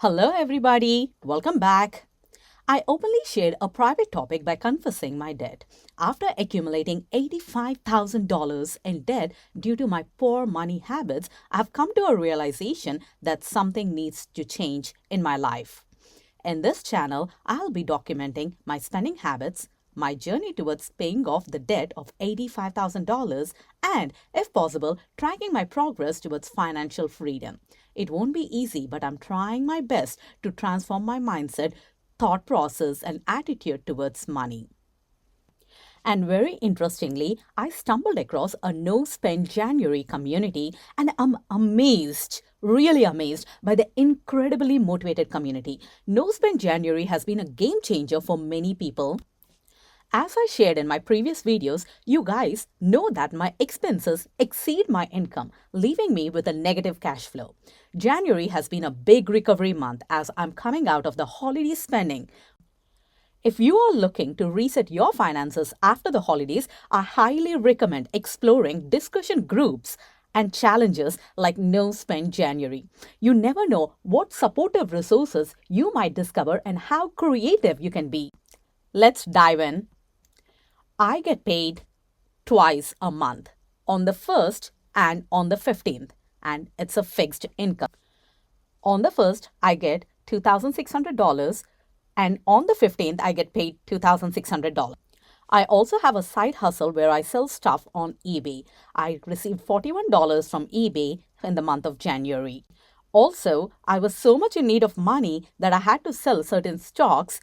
Hello, everybody. Welcome back. I openly shared a private topic by confessing my debt. After accumulating $85,000 in debt due to my poor money habits, I've come to a realization that something needs to change in my life. In this channel, I'll be documenting my spending habits, my journey towards paying off the debt of $85,000, and, if possible, tracking my progress towards financial freedom. It won't be easy, but I'm trying my best to transform my mindset, thought process, and attitude towards money. And very interestingly, I stumbled across a no spend January community and I'm amazed, really amazed by the incredibly motivated community. No spend January has been a game changer for many people. As I shared in my previous videos, you guys know that my expenses exceed my income, leaving me with a negative cash flow. January has been a big recovery month as I'm coming out of the holiday spending. If you are looking to reset your finances after the holidays, I highly recommend exploring discussion groups and challenges like No Spend January. You never know what supportive resources you might discover and how creative you can be. Let's dive in. I get paid twice a month, on the 1st and on the 15th, and it's a fixed income. On the 1st, I get $2,600, and on the 15th, I get paid $2,600. I also have a side hustle where I sell stuff on eBay. I received $41 from eBay in the month of January. Also, I was so much in need of money that I had to sell certain stocks.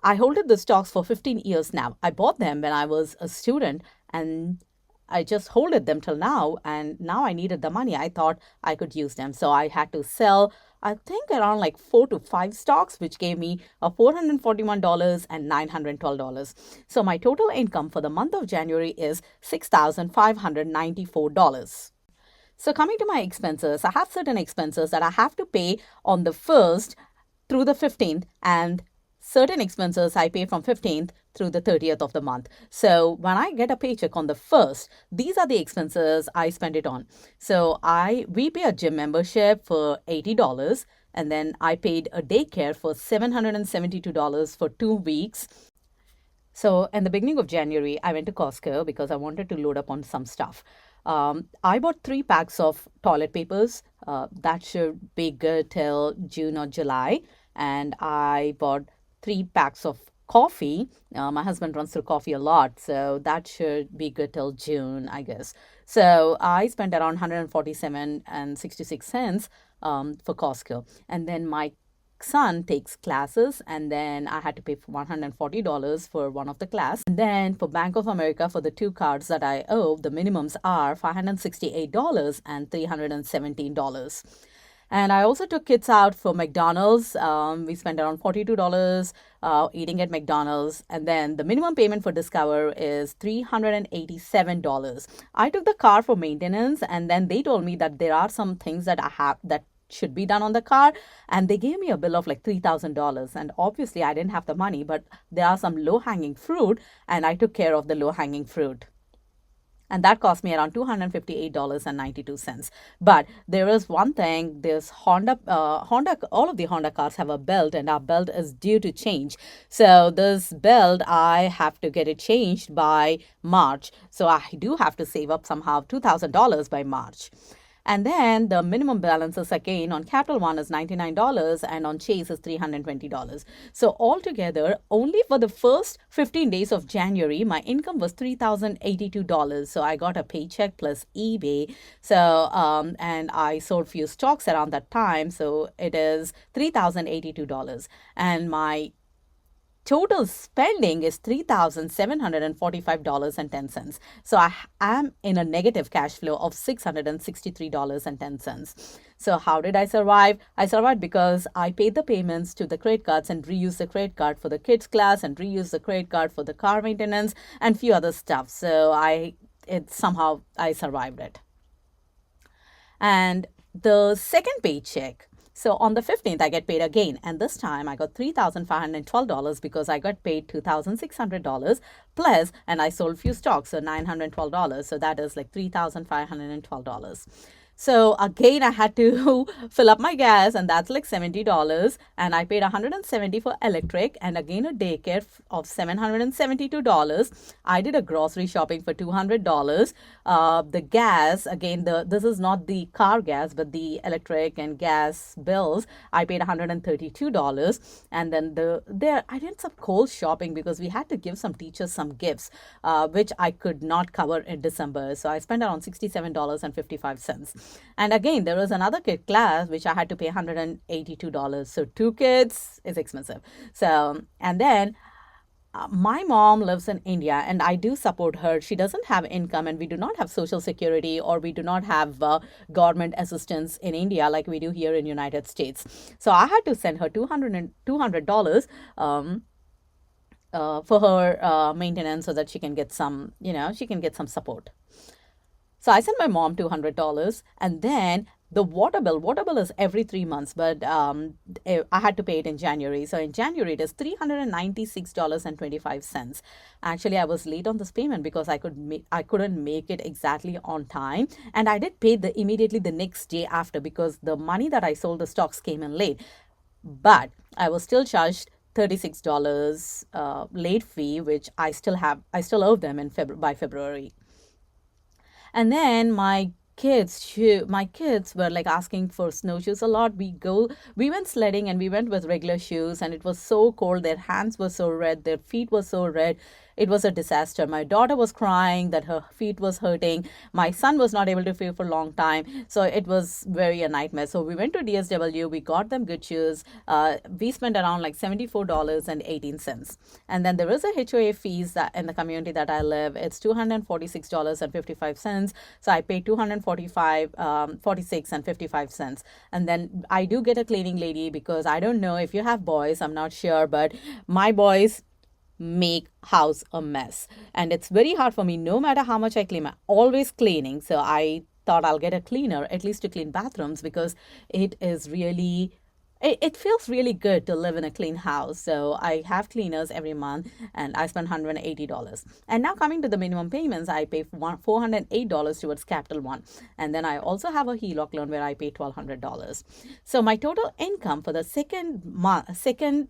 I holded the stocks for 15 years now. I bought them when I was a student and I just holded them till now, and now I needed the money. I thought I could use them. So I had to sell, I think, around like 4 to 5 stocks, which gave me a $441 and $912. So my total income for the month of January is $6,594. So coming to my expenses, I have certain expenses that I have to pay on the 1st through the 15th, and certain expenses I pay from 15th through the 30th of the month. So when I get a paycheck on the 1st, these are the expenses I spend it on. So we pay a gym membership for $80, and then I paid a daycare for $772 for 2 weeks. So in the beginning of January, I went to Costco because I wanted to load up on some stuff. I bought 3 packs of toilet papers. That should be good till June or July. And I bought 3 packs of coffee. My husband runs through coffee a lot, so that should be good till June, I guess. So I spent around 147 and 66 cents for Costco. And then my son takes classes, and then I had to pay for $140 for one of the class. And then for Bank of America, for the 2 cards that I owe, the minimums are $568 and $317. And I also took kids out for McDonald's. We spent around $42 eating at McDonald's. And then the minimum payment for Discover is $387. I took the car for maintenance, and then they told me that there are some things that I have that should be done on the car, and they gave me a bill of like $3,000. And obviously I didn't have the money, but there are some low-hanging fruit, and I took care of the low-hanging fruit, and that cost me around $258.92. But there is one thing: this Honda, all of the Honda cars have a belt, and our belt is due to change. So this belt, I have to get it changed by March. So I do have to save up somehow $2,000 by March. And then the minimum balances again on Capital One is $99, and on Chase is $320. So altogether, only for the first 15 days of January, my income was $3,082. So I got a paycheck plus eBay. So and I sold few stocks around that time. So it is $3,082, and my total spending is $3,745.10. So I am in a negative cash flow of $663.10. So how did I survive? I survived because I paid the payments to the credit cards and reused the credit card for the kids class and reused the credit card for the car maintenance and few other stuff. So somehow I survived it. And the second paycheck, so on the 15th, I get paid again. And this time I got $3,512 because I got paid $2,600 plus, and I sold few stocks, so $912. So that is like $3,512. So again, I had to fill up my gas, and that's like $70. And I paid $170 for electric, and again a daycare of $772. I did a grocery shopping for $200. The gas, again, this is not the car gas, but the electric and gas bills. I paid $132, and then I did some cold shopping because we had to give some teachers some gifts, which I could not cover in December. So I spent around $67.55. And again, there was another kid class which I had to pay $182. So two kids is expensive. So, and then my mom lives in India and I do support her. She doesn't have income and we do not have social security, or we do not have government assistance in India like we do here in United States. So I had to send her $200 for her maintenance so that she can get some, she can get some support. So I sent my mom $200, and then the water bill. Water bill is every 3 months, but I had to pay it in January. So in January it is $396.25. Actually, I was late on this payment because I couldn't make it exactly on time, and I did pay immediately the next day after because the money that I sold the stocks came in late. But I was still charged $36 late fee, which I still owe them by February. And then my kids were like asking for snowshoes a lot. We went sledding and we went with regular shoes, and it was so cold. Their hands were so red, their feet were so red. It was a disaster. My daughter was crying that her feet was hurting. My son was not able to feel for a long time. So it was very a nightmare. So we went to DSW. We got them good shoes. We spent around like $74.18. And then there is a HOA fees that in the community that I live. It's $246.55. So I paid $246.55. And then I do get a cleaning lady because I don't know if you have boys. I'm not sure, but my boys make house a mess, and it's very hard for me. No matter how much I clean, I'm always cleaning. So I thought I'll get a cleaner at least to clean bathrooms because it feels really good to live in a clean house. So I have cleaners every month and I spend $180. And now coming to the minimum payments, I pay $408 towards Capital One. And then I also have a HELOC loan where I pay $1,200. So my total income for the second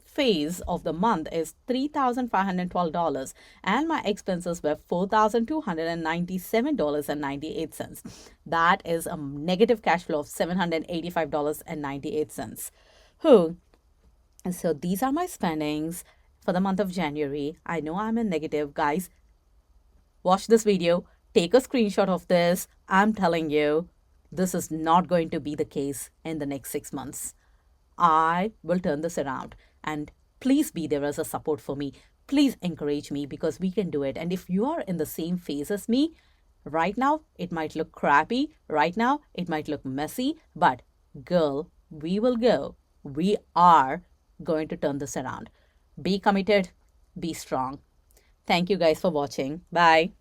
phase of the month is $3,512. And my expenses were $4,297.98. That is a negative cash flow of $785.98. So these are my spendings for the month of January. I know I'm in negative. Guys, watch this video. Take a screenshot of this. I'm telling you, this is not going to be the case in the next 6 months. I will turn this around. And please be there as a support for me. Please encourage me because we can do it. And if you are in the same phase as me, right now it might look crappy. Right now it might look messy. But girl, we will go. We are going to turn this around. Be committed, be strong. Thank you guys for watching. Bye.